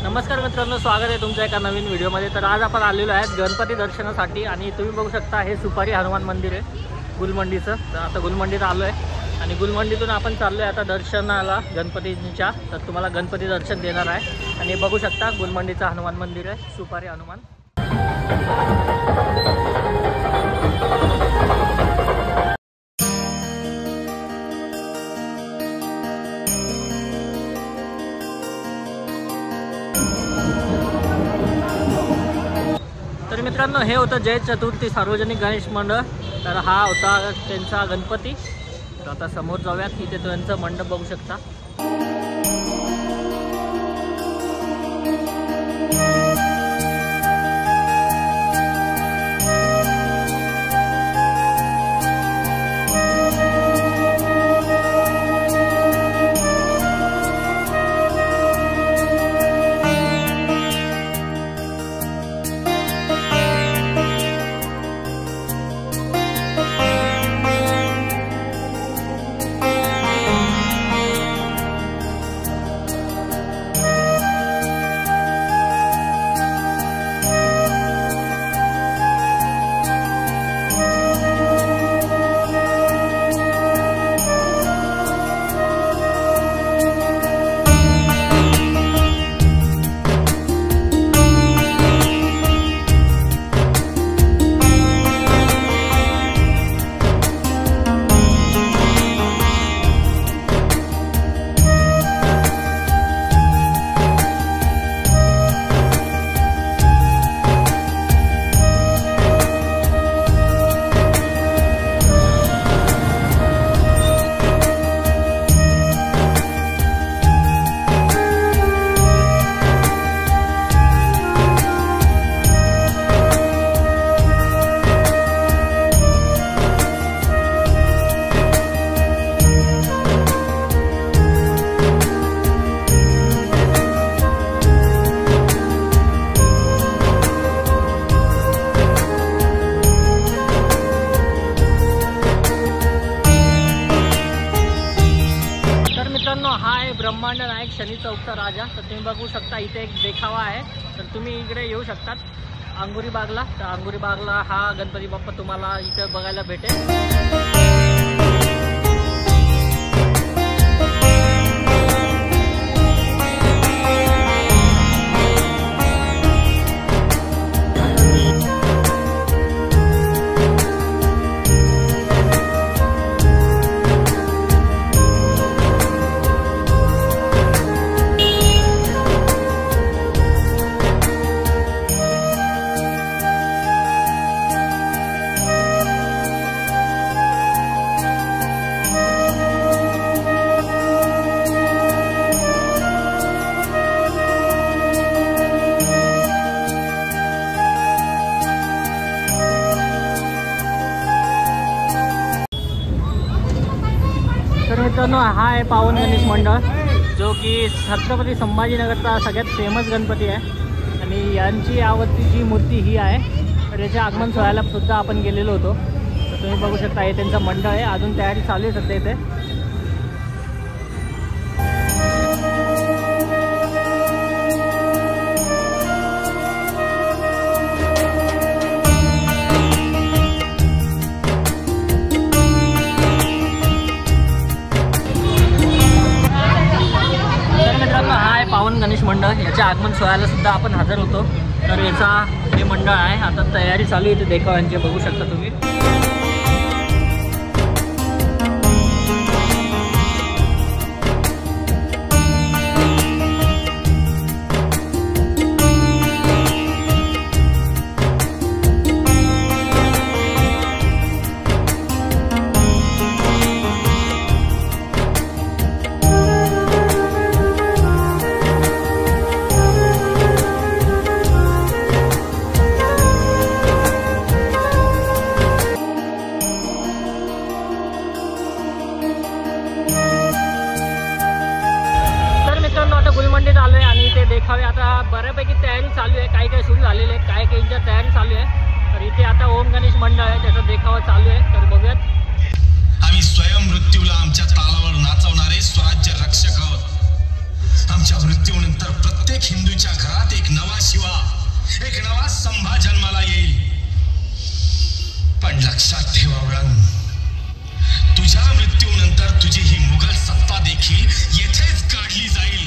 नमस्कार मित्रांनो, स्वागत आहे तुमच्या एका नवीन व्हिडिओमध्ये। तर आज आपण आलेलो आहे गणपती दर्शनासाठी आणि तुम्ही बघू शकता हे सुपारी हनुमान मंदिर आहे गुलमंडीचं। तर आता गुलमंडीत आलो आहे आणि गुलमंडीतून आपण चाललो आहे आता दर्शनाला गणपतीच्या। तर तुम्हाला गणपती दर्शन देणार आहे आणि बघू शकता गुलमंडीचं हनुमान मंदिर आहे, सुपारी हनुमान। तर मित्रांनो, हे होतं जय चतुर्थी सार्वजनिक गणेश मंडळ। तर हा होता त्यांचा गणपती। तर आता समोर जाऊयात, इथे त्यांचं मंडप बघू शकता। हा आहे ब्रह्मांड नायक शनी चौकचा राजा। तर तुम्ही बघू शकता इथे एक देखावा आहे। तर तुम्ही इकडे येऊ शकतात अंगुरी बागला। तर अंगुरी बागला हा गणपती बाप्पा तुम्हाला इथे बघायला भेटेल। तर मित्रांनो, हा आहे पावन गणेश मंडळ, जो की छत्रपती संभाजीनगरचा सगळ्यात फेमस गणपती आहे आणि यांची आवडतीची मूर्ती ही आहे। तर याच्या आगमन सोहळ्याला सुद्धा आपण गेलेलो होतो। तर तुम्ही बघू शकता हे त्यांचं मंडळ आहे, अजून तयारी चालू आहे सध्या इथे। पावन गणेश मंडळ याच्या आगमन सोहळ्याला सुद्धा आपण हजर होतो। तर याचा हे मंडळ आहे, आता तयारी चालू आहे देखाव्यांची, बघू शकता तुम्ही। गुलमंडीत आलो आहे आणि इथे देखावे आता बऱ्यापैकी तयारी चालू आहे। काही काही सुरू झालेले आहे, काही काहींच्या तयारी चालू आहे। तर इथे आता ओम गणेश मंडळ आहे, त्याचा देखावा चालू आहे। तर बघूयात। आम्ही स्वयं मृत्यूला आमच्या तालावर नाचवणारे स्वराज्य रक्षक आहोत। आमच्या मृत्यूनंतर प्रत्येक हिंदूच्या घरात एक नवा शिवा, एक नवा संभा जन्माला येईल. पण लक्षात ठेव औरंग, तुझ्या मृत्यूनंतर तुझी ही मुघल सत्ता देखील येथेच काढली जाईल.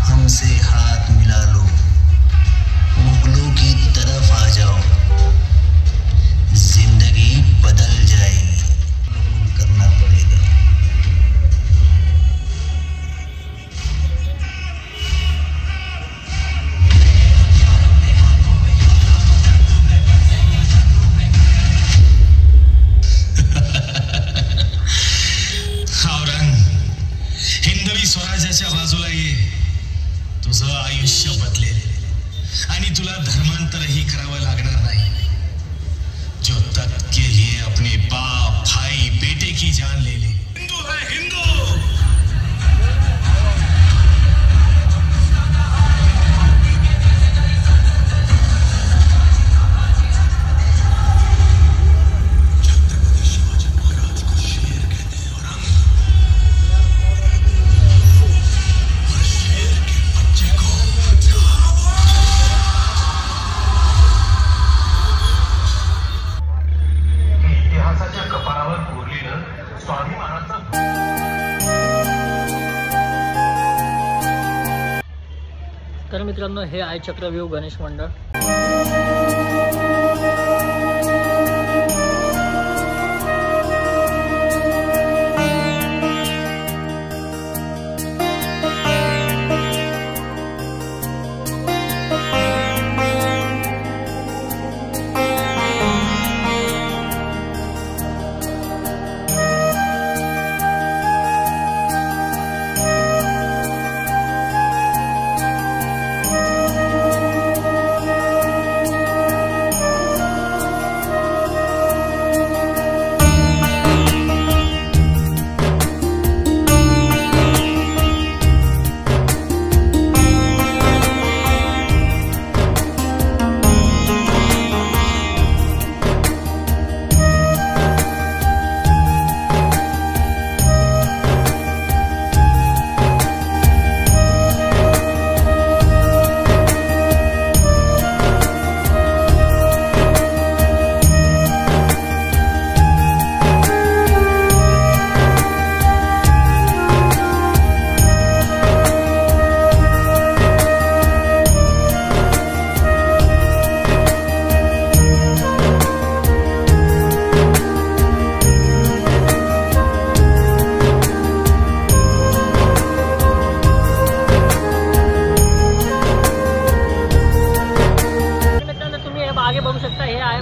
हमसे हात मिला लो, मुगलों की तरफ आ जाओ, जिंदगी बदल जाएगी. कबूल करना पड़ेगा. औरंग, हिंदवी स्वराज्याच्या बाजूला ये. तुझं आयुष्य बदलेल आणि तुला धर्मांतरही करावं लागणार नाही. जो तख्त के लिए अपने बाप भाई बेटे की जान ले ले. हिंदू है हिंदू. तर मित्रांनो, हे आहे चक्रव्यूह गणेश मंडळ.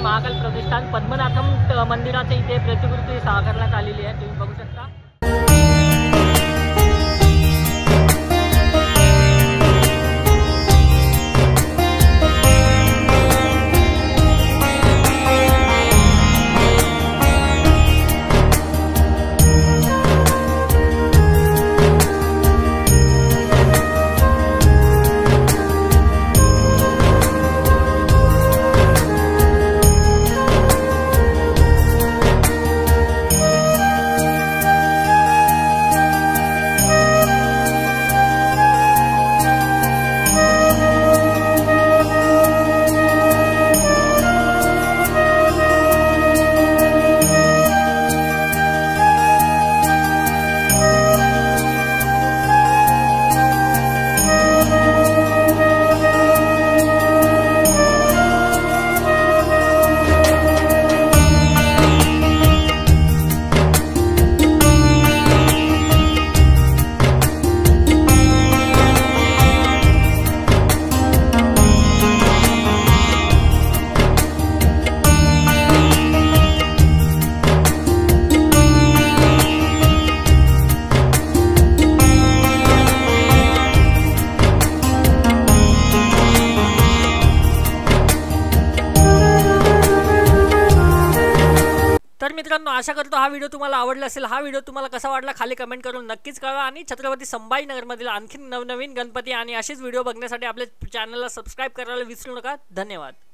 महाकाल प्रतिष्ठान पद्मनाथम मंदिराचे इथे प्रतिकृती साकारण्यात आलेली आहे, तुम्ही बघू शकता. तर मित्रांनो, आशा करतो हा व्हिडिओ तुम्हाला आवडला असेल. हा व्हिडिओ तुम्हाला कसा वाटला खाली कमेंट करून नक्कीच कळवा आणि छत्रपती संभाजीनगरमधील आणखी नवनवीन गणपती आणि असेच व्हिडिओ बघण्यासाठी आपल्या चॅनलला सबस्क्राइब करायला विसरू नका. धन्यवाद.